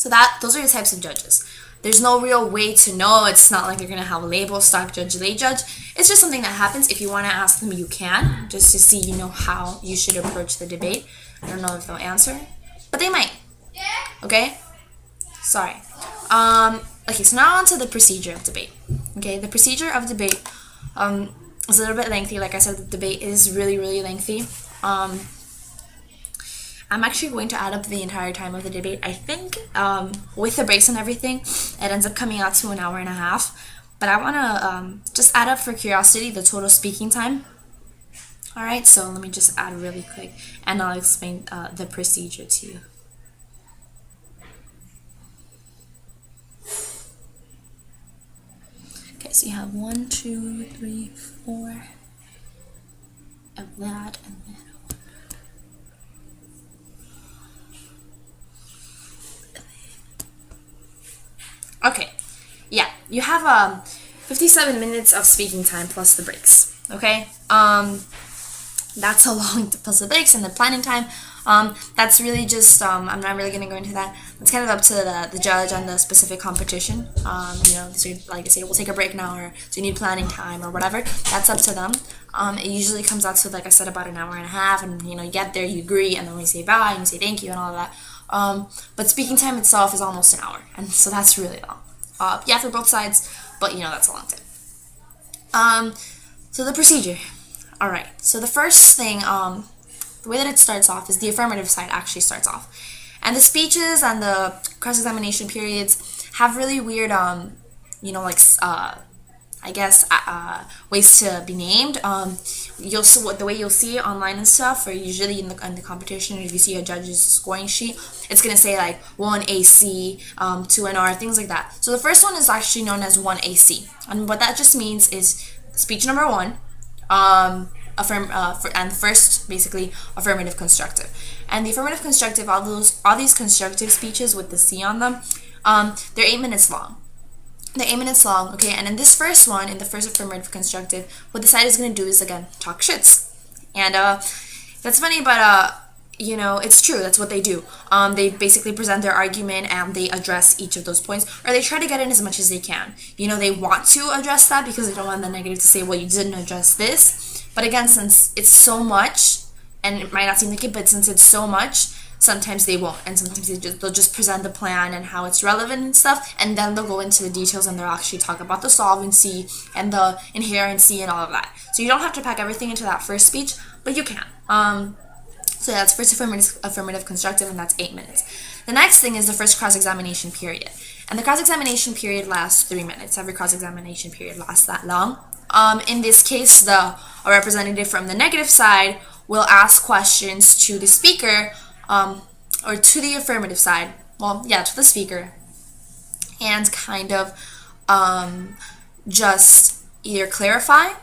So those are your types of judges. There's no real way to know. It's not like you're going to have a label, stock judge, lay judge. It's just something that happens. If you want to ask them, you can, just to see, how you should approach the debate. I don't know if they'll answer, but they might. Okay? Sorry. Okay, so now on to the procedure of debate. Okay, the procedure of debate is a little bit lengthy. Like I said, the debate is really, really lengthy. I'm actually going to add up the entire time of the debate. I think with the breaks and everything, it ends up coming out to an hour and a half. But I want to just add up for curiosity the total speaking time. Alright, so let me just add really quick, and I'll explain the procedure to you. Okay, so you have 1, 2, 3, 4 of that, and then okay, yeah, you have 57 minutes of speaking time plus the breaks. Okay, that's a long plus the breaks and the planning time. That's really just I'm not really gonna go into that. It's kind of up to the judge and the specific competition. So like I say, we'll take a break now, or do you need planning time or whatever. That's up to them. It usually comes out to, like I said, about an hour and a half, and you get there, you agree, and then we say bye and you say thank you and all of that. But speaking time itself is almost an hour, and so that's really long. Yeah, for both sides, but that's a long time. So the procedure. All right. So the first thing, the way that it starts off is the affirmative side actually starts off, and the speeches and the cross-examination periods have really weird, I guess ways to be named. The way you'll see it online and stuff, or usually in the competition, if you see a judge's scoring sheet, it's gonna say like 1 AC, 2 NR, things like that. So the first one is actually known as 1 AC, and what that just means is speech number 1, and first basically affirmative constructive. And the affirmative constructive, all these constructive speeches with the C on them, they're 8 minutes long. They're 8 minutes long, okay? And in this first one, in the first affirmative constructive, what the side is going to do is, again, talk shits. And that's funny, but, it's true. That's what they do. They basically present their argument, and they address each of those points, or they try to get in as much as they can. They want to address that because they don't want the negative to say, well, you didn't address this. But again, since it's so much, and it might not seem like it, but since it's so much, sometimes they won't, and sometimes they'll just present the plan and how it's relevant and stuff, and then they'll go into the details, and they'll actually talk about the solvency and the inherency and all of that. So you don't have to pack everything into that first speech, but you can. So that's first affirmative constructive, and that's 8 minutes. The next thing is the first cross-examination period, and the cross-examination period lasts 3 minutes. Every cross-examination period lasts that long. In this case, a representative from the negative side will ask questions to the speaker, or to the affirmative side, to the speaker, and kind of just either clarify,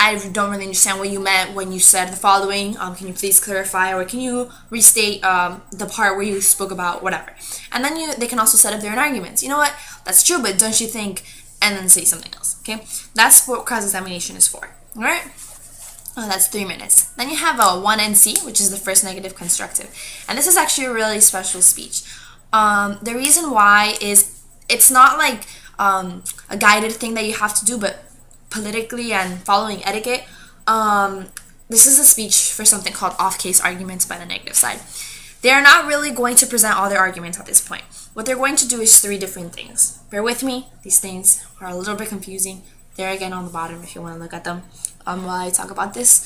I don't really understand what you meant when you said the following, can you please clarify, or can you restate the part where you spoke about whatever. And then they can also set up their own arguments. You know what, that's true, but don't you think, and then say something else, okay? That's what cross-examination is for, all right? That's 3 minutes. Then you have a 1 NC, which is the first negative constructive. And this is actually a really special speech. The reason why is it's not like a guided thing that you have to do, but politically and following etiquette, this is a speech for something called off-case arguments by the negative side. They're not really going to present all their arguments at this point. What they're going to do is 3 different things. Bear with me. These things are a little bit confusing. They're again on the bottom if you want to look at them while I talk about this.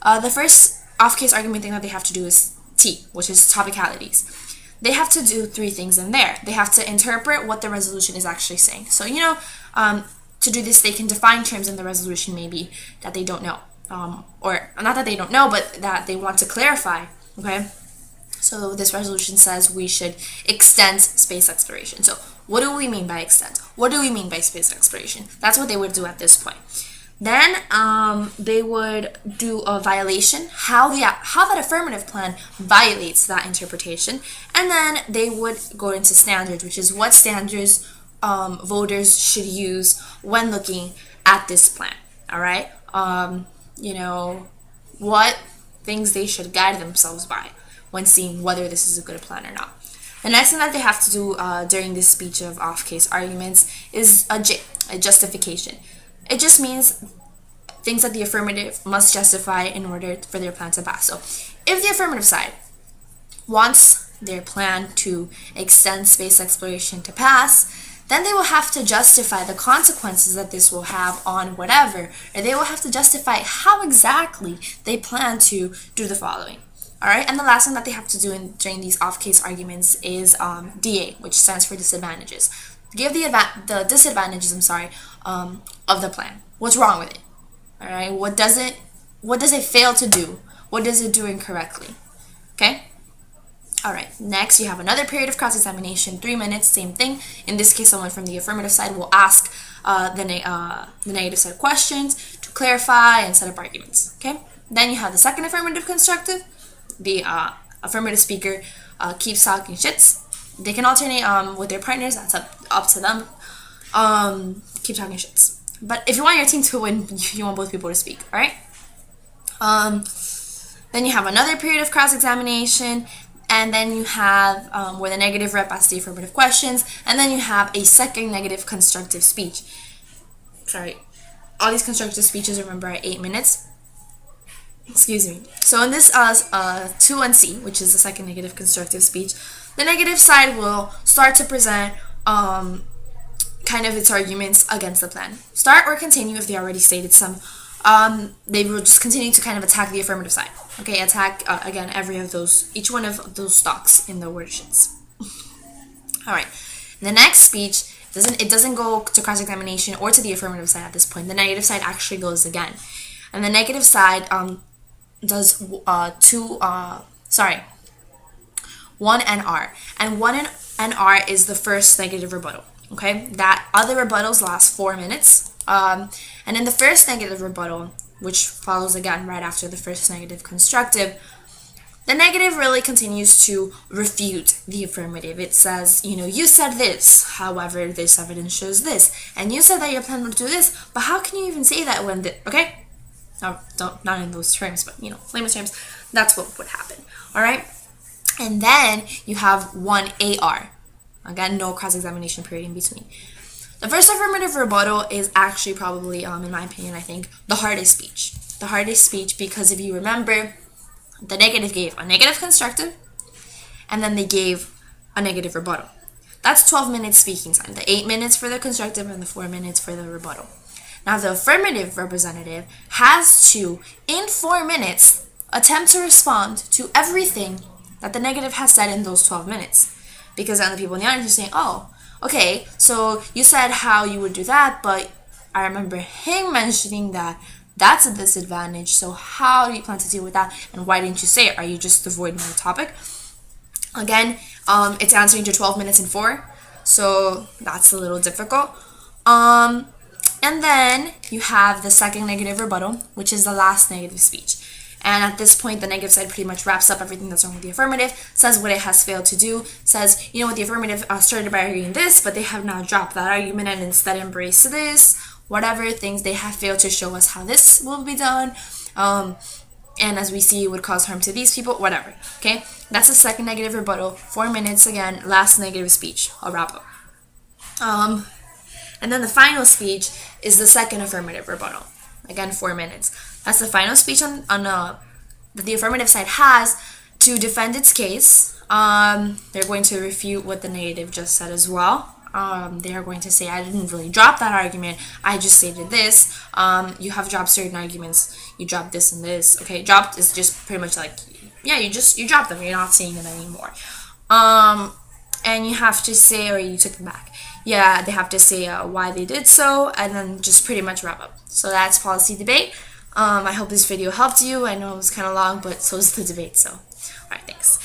The first off-case argument thing that they have to do is T, which is topicalities. They have to do 3 things in there. They have to interpret what the resolution is actually saying. So, to do this, they can define terms in the resolution maybe that they don't know. Or not that they don't know, but that they want to clarify, okay? So this resolution says we should extend space exploration. So what do we mean by extend? What do we mean by space exploration? That's what they would do at this point. Then they would do a violation, how that affirmative plan violates that interpretation, and then they would go into standards, which is what standards voters should use when looking at this plan. All right, what things they should guide themselves by when seeing whether this is a good plan or not. The next thing that they have to do during this speech of off-case arguments is a justification. It just means things that the affirmative must justify in order for their plan to pass. So if the affirmative side wants their plan to extend space exploration to pass, then they will have to justify the consequences that this will have on whatever, or they will have to justify how exactly they plan to do the following. All right, and the last thing that they have to do during these off-case arguments is DA, which stands for disadvantages. Give the disadvantages, of the plan. What's wrong with it? All right, what does it fail to do? What does it do incorrectly? Okay. All right, next you have another period of cross-examination, 3 minutes, same thing. In this case, someone from the affirmative side will ask the negative side questions to clarify and set up arguments, okay? Then you have the second affirmative constructive. The affirmative speaker keeps talking shits. They can alternate with their partners, that's up to them. Keep talking shits. But if you want your team to win, you want both people to speak, all right? Then you have another period of cross-examination. And then you have where the negative rep asks the affirmative questions. And then you have a second negative constructive speech. Sorry. All these constructive speeches, remember, are 8 minutes. Excuse me. So in this 2-1C, which is the second negative constructive speech, the negative side will start to present kind of its arguments against the plan. Start or continue if they already stated some. They will just continue to kind of attack the affirmative side. Okay, attack, again, each one of those stocks in the word sheets. All right, the next speech, it doesn't go to cross-examination or to the affirmative side at this point. The negative side actually goes again. And the negative side does 1 NR. And 1 NR is the first negative rebuttal. Okay, that other rebuttals last 4 minutes. And in the first negative rebuttal, which follows again right after the first negative constructive, the negative really continues to refute the affirmative. It says, you said this, however, this evidence shows this, and you said that your plan would do this, but how can you even say that when okay? Not in those terms, but, layman's terms, that's what would happen, all right? And then you have 1 AR. Again, no cross-examination period in between. The first affirmative rebuttal is actually probably, in my opinion, I think, the hardest speech. The hardest speech because if you remember, the negative gave a negative constructive, and then they gave a negative rebuttal. That's 12 minutes speaking time. The 8 minutes for the constructive and the 4 minutes for the rebuttal. Now, the affirmative representative has to, in 4 minutes, attempt to respond to everything that the negative has said in those 12 minutes. Because then the people in the audience are saying, oh, okay, so you said how you would do that, but I remember him mentioning that that's a disadvantage, so how do you plan to deal with that, and why didn't you say it? Are you just avoiding the topic? Again, it's answering to 12 minutes in 4, so that's a little difficult. And then you have the second negative rebuttal, which is the last negative speech. And at this point, the negative side pretty much wraps up everything that's wrong with the affirmative, says what it has failed to do, says, what the affirmative started by arguing this, but they have now dropped that argument and instead embraced this, whatever things they have failed to show us how this will be done, and as we see, it would cause harm to these people, whatever, okay? That's the second negative rebuttal, 4 minutes, again, last negative speech, I'll wrap up. And then the final speech is the second affirmative rebuttal, again, 4 minutes. That's the final speech that the affirmative side has to defend its case. They're going to refute what the negative just said as well. They are going to say, I didn't really drop that argument, I just stated this. You have dropped certain arguments, you dropped this and this. Okay, dropped is just pretty much like, yeah, you dropped them, you're not saying them anymore. And you have to say, or you took them back. Yeah, they have to say why they did so, and then just pretty much wrap up. So that's policy debate. I hope this video helped you. I know it was kind of long, but so is the debate. So, alright, thanks.